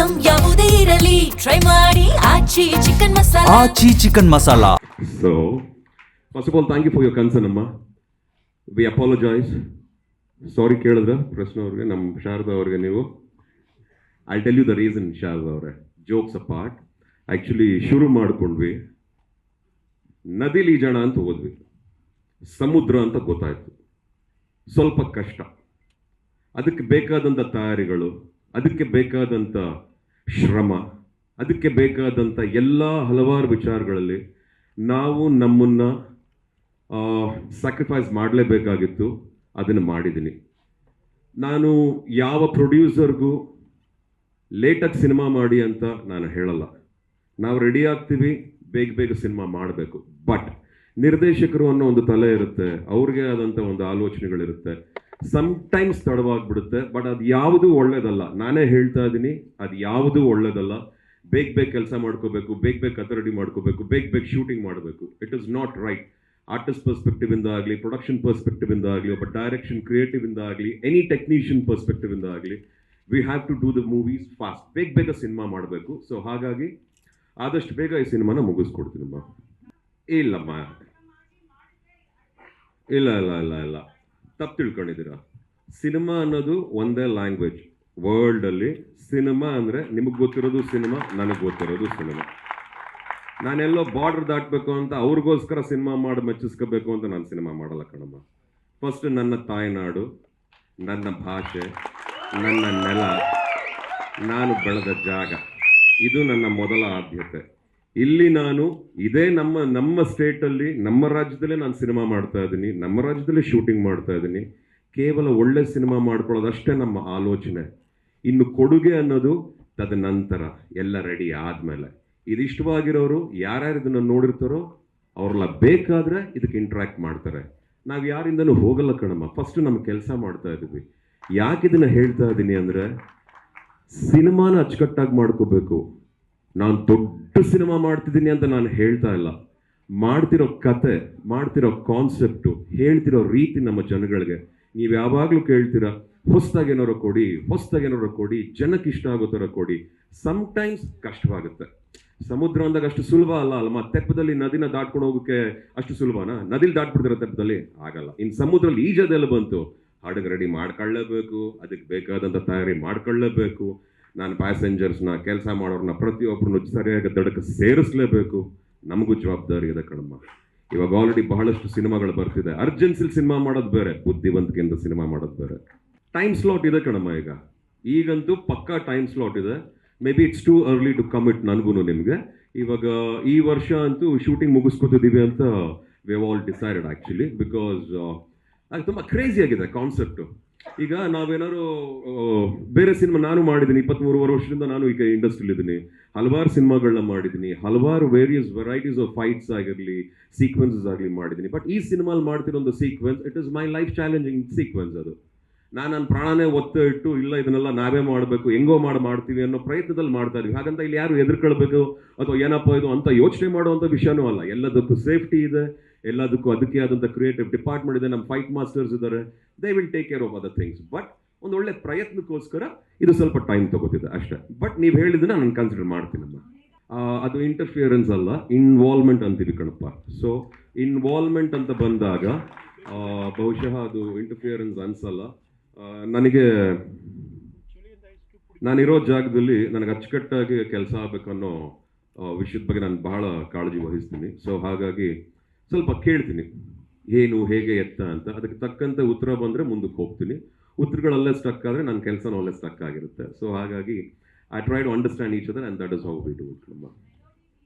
Item ಯಾವುದೇ ಇರಲಿ try ಮಾಡಿ Aachi chicken masala. Aachi chicken masala. So, first of all, thank you for your concern, Amma. We apologize. Sorry ಕೇಳಿದ್ರೆ ಪ್ರಶ್ನೆ ಅವ್ರಿಗೆ, ನಮ್ಮ ಶಾರದಾ ಅವ್ರಿಗೆ ನೀವು. I'll tell you the reason, Sharada ಅವರೇ. Jokes apart. Actually, ಶುರು ಮಾಡ್ಕೊಂಡ್ವಿ, ನದಿಲಿ ಈಜೋಣ ಅಂತ ಹೋದ್ವಿ, ಸಮುದ್ರ ಅಂತ ಗೊತ್ತಾಯ್ತು. ಸ್ವಲ್ಪ ಕಷ್ಟ, ಅದಕ್ಕೆ ಬೇಕಾದಂಥ ತಯಾರಿಗಳು, ಅದಕ್ಕೆ ಬೇಕಾದಂಥ ಶ್ರಮ, ಅದಕ್ಕೆ ಬೇಕಾದಂಥ ಎಲ್ಲ ಹಲವಾರು ವಿಚಾರಗಳಲ್ಲಿ ನಾವು ನಮ್ಮನ್ನು ಸ್ಯಾಕ್ರಿಫೈಸ್ ಮಾಡಲೇಬೇಕಾಗಿತ್ತು. ಅದನ್ನು ಮಾಡಿದ್ದೀನಿ. ನಾನು ಯಾವ ಪ್ರೊಡ್ಯೂಸರ್ಗೂ ಲೇಟಾಗಿ ಸಿನಿಮಾ ಮಾಡಿ ಅಂತ ನಾನು ಹೇಳಲ್ಲ. ನಾವು ರೆಡಿ ಆಗ್ತೀವಿ, ಬೇಗ ಬೇಗ ಸಿನಿಮಾ ಮಾಡಬೇಕು. ಬಟ್ ನಿರ್ದೇಶಕರು ಅನ್ನೋ ಒಂದು ತಲೆ ಇರುತ್ತೆ, ಅವ್ರಿಗೆ ಆದಂಥ ಒಂದು ಆಲೋಚನೆಗಳಿರುತ್ತೆ. ಸಮ್ಟೈಮ್ಸ್ ತಡವಾಗ್ಬಿಡುತ್ತೆ. ಬಟ್ ಅದು ಯಾವುದೂ ಒಳ್ಳೇದಲ್ಲ. ನಾನೇ ಹೇಳ್ತಾ ಇದ್ದೀನಿ, ಅದು ಯಾವುದೂ ಒಳ್ಳೇದಲ್ಲ. ಬೇಗ ಬೇಗ ಕೆಲಸ ಮಾಡ್ಕೋಬೇಕು, ಬೇಗ ಬೇಗ ಕತೆ ರೆಡಿ ಮಾಡ್ಕೋಬೇಕು, ಬೇಗ ಬೇಗ ಶೂಟಿಂಗ್ ಮಾಡಬೇಕು. It is not right. Artist perspective ಇಂದ ಆಗಲಿ, ಪ್ರೊಡಕ್ಷನ್ ಪರ್ಸ್ಪೆಕ್ಟಿವ್ ಇಂದ ಆಗಲಿ, ಒಬ್ಬ ಡೈರೆಕ್ಷನ್ ಕ್ರಿಯೇಟಿವ್ ಇಂದ ಆಗಲಿ, ಎನಿ ಟೆಕ್ನಿಷಿಯನ್ ಪರ್ಸ್ಪೆಕ್ಟಿವ್ ಇಂದ ಆಗಲಿ, we have to do the movies fast. ಬೇಗ ಬೇಗ ಸಿನಿಮಾ ಮಾಡಬೇಕು. ಸೊ ಹಾಗಾಗಿ ಆದಷ್ಟು ಬೇಗ ಈ ಸಿನಿಮಾನ ಮುಗಿಸ್ಕೊಡ್ತೀನಮ್ಮ. ಇಲ್ಲಮ್ಮ, ಇಲ್ಲ ಇಲ್ಲ ಇಲ್ಲ ಇಲ್ಲ, ತಪ್ಪು ತಿಳ್ಕೊಂಡಿದ್ದೀರಾ. ಸಿನಿಮಾ ಅನ್ನೋದು ಒಂದೇ ಲ್ಯಾಂಗ್ವೇಜ್. ವರ್ಲ್ಡಲ್ಲಿ ಸಿನಿಮಾ ಅಂದರೆ ನಿಮಗೆ ಗೊತ್ತಿರೋದು ಸಿನಿಮಾ, ನನಗೆ ಗೊತ್ತಿರೋದು ಸಿನಿಮಾ. ನಾನೆಲ್ಲೋ ಬಾರ್ಡರ್ ದಾಟಬೇಕು ಅಂತ ಅವ್ರಿಗೋಸ್ಕರ ಸಿನಿಮಾ ಮಾಡಿ ಮೆಚ್ಚಿಸ್ಕೋಬೇಕು ಅಂತ ನಾನು ಸಿನಿಮಾ ಮಾಡಲ್ಲ ಕಣಮ್ಮ. ಫಸ್ಟ್ ನನ್ನ ತಾಯ್ನಾಡು, ನನ್ನ ಭಾಷೆ, ನನ್ನ ನೆಲ, ನಾನು ಬೆಳೆದ ಜಾಗ, ಇದು ನನ್ನ ಮೊದಲ ಆದ್ಯತೆ. ಇಲ್ಲಿ ನಾನು ಇದೇ ನಮ್ಮ ಸ್ಟೇಟಲ್ಲಿ, ನಮ್ಮ ರಾಜ್ಯದಲ್ಲೇ ನಾನು ಸಿನಿಮಾ ಮಾಡ್ತಾ ಇದ್ದೀನಿ, ನಮ್ಮ ರಾಜ್ಯದಲ್ಲೇ ಶೂಟಿಂಗ್ ಮಾಡ್ತಾ ಇದ್ದೀನಿ. ಕೇವಲ ಒಳ್ಳೆ ಸಿನಿಮಾ ಮಾಡ್ಕೊಳ್ಳೋದಷ್ಟೇ ನಮ್ಮ ಆಲೋಚನೆ. ಇನ್ನು ಕೊಡುಗೆ ಅನ್ನೋದು ತದನಂತರ, ಎಲ್ಲ ರೆಡಿ ಆದಮೇಲೆ. ಇದಿಷ್ಟವಾಗಿರೋರು ಯಾರ್ಯಾರು ಇದನ್ನು ನೋಡಿರ್ತಾರೋ ಅವ್ರೆಲ್ಲ ಬೇಕಾದರೆ ಇದಕ್ಕೆ ಇಂಟ್ರ್ಯಾಕ್ಟ್ ಮಾಡ್ತಾರೆ. ನಾವು ಯಾರಿಂದನೂ ಹೋಗಲ್ಲ ಕಣಮ್ಮ. ಫಸ್ಟ್ ನಮ್ಮ ಕೆಲಸ ಮಾಡ್ತಾ ಇದ್ದೀವಿ. ಯಾಕೆ ಇದನ್ನು ಹೇಳ್ತಾ ಇದ್ದೀನಿ ಅಂದರೆ, ಸಿನಿಮಾನ ಅಚ್ಚುಕಟ್ಟಾಗಿ ಮಾಡ್ಕೋಬೇಕು. ನಾನು ದೊಡ್ಡ ಸಿನಿಮಾ ಮಾಡ್ತಿದ್ದೀನಿ ಅಂತ ನಾನು ಹೇಳ್ತಾ ಇಲ್ಲ. ಮಾಡ್ತಿರೋ ಕತೆ, ಮಾಡ್ತಿರೋ ಕಾನ್ಸೆಪ್ಟು, ಹೇಳ್ತಿರೋ ರೀತಿ ನಮ್ಮ ಜನಗಳಿಗೆ ನೀವು ಯಾವಾಗಲೂ ಕೇಳ್ತೀರಾ, ಹೊಸ್ದಾಗಿ ಏನಾರು ಕೊಡಿ, ಹೊಸ್ದಾಗಿ ಏನಾರು ಕೊಡಿ, ಜನಕ್ಕೆ ಇಷ್ಟ ಆಗೋ ಥರ ಕೊಡಿ. ಸಮ್ಟೈಮ್ಸ್ ಕಷ್ಟವಾಗುತ್ತೆ. ಸಮುದ್ರ ಅಂದಾಗ ಅಷ್ಟು ಸುಲಭ ಅಲ್ಲಮ್ಮ. ತೆಪ್ಪದಲ್ಲಿ ನದಿನ ದಾಟ್ಕೊಂಡು ಹೋಗೋಕ್ಕೆ ಅಷ್ಟು ಸುಲಭನಾ? ನದಿಲಿ ದಾಟ್ಬಿಡ್ತಿರೋ ತೆಪ್ಪದಲ್ಲಿ ಆಗಲ್ಲ. ಇನ್ನು ಸಮುದ್ರದಲ್ಲಿ ಈಜೋದೆಲ್ಲ ಬಂತು. ಹಡಗು ರೆಡಿ ಮಾಡ್ಕೊಳ್ಳೇಬೇಕು, ಅದಕ್ಕೆ ಬೇಕಾದಂಥ ತಯಾರಿ ಮಾಡ್ಕೊಳ್ಳೇಬೇಕು. ನಾನು ಪ್ಯಾಸೆಂಜರ್ಸ್ನ, ಕೆಲಸ ಮಾಡೋರನ್ನ ಪ್ರತಿಯೊಬ್ಬರನ್ನು ಸರಿಯಾಗಿ ದಡಕ್ಕೆ ಸೇರಿಸಲೇಬೇಕು. ನಮಗೂ ಜವಾಬ್ದಾರಿ ಇದೆ ಕಣಮ್ಮ. ಇವಾಗ ಆಲ್ರೆಡಿ ಬಹಳಷ್ಟು ಸಿನಿಮಾಗಳು ಬರ್ತಿದೆ. ಅರ್ಜೆನ್ಸಿಲಿ ಸಿನಿಮಾ ಮಾಡೋದು ಬೇರೆ, ಬುದ್ಧಿವಂತಿಕೆಯಿಂದ ಸಿನಿಮಾ ಮಾಡೋದು ಬೇರೆ. ಟೈಮ್ ಸ್ಲಾಟ್ ಇದೆ ಕಣಮ್ಮ. ಈಗಂತೂ ಪಕ್ಕಾ ಟೈಮ್ ಸ್ಲಾಟ್ ಇದೆ. May be it's too early to commit ನನಗೂ ನಿಮಗೆ. ಇವಾಗ ಈ ವರ್ಷ ಅಂತೂ ಶೂಟಿಂಗ್ ಮುಗಿಸ್ಕೊತಿದ್ದೀವಿ ಅಂತ we have all decided actually. Because ಅದು ತುಂಬ ಕ್ರೇಜಿ ಆಗಿದೆ ಕಾನ್ಸೆಪ್ಟು. ಈಗ ನಾವೇನಾದ್ರು ಬೇರೆ ಸಿನಿಮಾ ನಾನು ಮಾಡಿದ್ದೀನಿ, 23 ವರ್ಷದಿಂದ ನಾನು ಈಗ ಇಂಡಸ್ಟ್ರಿಲಿದ್ದೀನಿ. ಹಲವಾರು ಸಿನಿಮಾಗಳನ್ನ ಮಾಡಿದ್ದೀನಿ, ಹಲವಾರು ವೇರಿಯಸ್ ವೆರೈಟೀಸ್ ಆಫ್ ಫೈಟ್ಸ್ ಆಗಿರಲಿ, ಸೀಕ್ವೆನ್ಸಸ್ ಆಗಲಿ ಮಾಡಿದ್ದೀನಿ. ಬಟ್ ಈ ಸಿನಿಮಾಲ್ ಮಾಡ್ತಿರೋ ಒಂದು sequence, it is my life challenging sequence. ಅದು ನನ್ನ ಪ್ರಾಣನೇ ಒತ್ತು ಇಟ್ಟು, ಇಲ್ಲ ಇದನ್ನೆಲ್ಲ ನಾವೇ ಮಾಡಬೇಕು, ಹೆಂಗೋ ಮಾಡ್ತೀವಿ ಅನ್ನೋ ಪ್ರಯತ್ನದಲ್ಲಿ ಮಾಡ್ತಾ ಇದೀವಿ. ಹಾಗಂತ ಇಲ್ಲಿ ಯಾರು ಎದುರ್ಕೊಳ್ಬೇಕು ಅಥವಾ ಏನಪ್ಪ ಇದು ಅಂತ ಯೋಚನೆ ಮಾಡುವಂಥ ವಿಷಯನೂ ಅಲ್ಲ. ಎಲ್ಲದಕ್ಕೂ ಸೇಫ್ಟಿ ಇದೆ, ಎಲ್ಲದಕ್ಕೂ ಅದಕ್ಕೆ ಆದಂಥ ಕ್ರಿಯೇಟಿವ್ ಡಿಪಾರ್ಟ್ಮೆಂಟ್ ಇದೆ, ನಮ್ಮ ಫೈಟ್ ಮಾಸ್ಟರ್ಸ್ ಇದ್ದಾರೆ. They will take care of other things. But ಒಂದು ಒಳ್ಳೆ ಪ್ರಯತ್ನಕ್ಕೋಸ್ಕರ ಇದು ಸ್ವಲ್ಪ ಟೈಮ್ ತಗೋತಿದೆ ಅಷ್ಟೇ. ಬಟ್ ನೀವು ಹೇಳಿದ್ದನ್ನ ನಾನು ಕನ್ಸಿಡರ್ ಮಾಡ್ತೀನಮ್ಮ. ಅದು ಇಂಟರ್ಫಿಯರೆನ್ಸ್ ಅಲ್ಲ, ಇನ್ವಾಲ್ವ್ಮೆಂಟ್ ಅಂತೀವಿ ಕಣಪ್ಪ. ಸೊ ಇನ್ವಾಲ್ವ್ಮೆಂಟ್ ಅಂತ ಬಂದಾಗ ಬಹುಶಃ ಅದು ಇಂಟರ್ಫಿಯರೆನ್ಸ್ ಅನ್ಸಲ್ಲ ನನಗೆ. ನಾನಿರೋ ಜಾಗದಲ್ಲಿ ನನಗೆ ಅಚ್ಚುಕಟ್ಟಾಗಿ ಕೆಲಸ ಆಗಬೇಕನ್ನೋ ವಿಷಯದ ಬಗ್ಗೆ ನಾನು ಬಹಳ ಕಾಳಜಿ ವಹಿಸ್ತೀನಿ. ಸೊ ಹಾಗಾಗಿ ಸ್ವಲ್ಪ ಕೇಳ್ತೀನಿ ಏನು, ಹೇಗೆ, ಎತ್ತ ಅಂತ. ಅದಕ್ಕೆ ತಕ್ಕಂತೆ ಉತ್ತರ ಬಂದರೆ ಮುಂದಕ್ಕೆ ಹೋಗ್ತೀನಿ. ಉತ್ತರಗಳಲ್ಲೇ ಸ್ಟಕ್ ಆದರೆ ನನ್ನ ಕೆಲಸನೂ ಅಲ್ಲೇ ಸ್ಟಕ್ ಆಗಿರುತ್ತೆ. ಸೊ ಹಾಗಾಗಿ I try to understand each other and that is how we do it.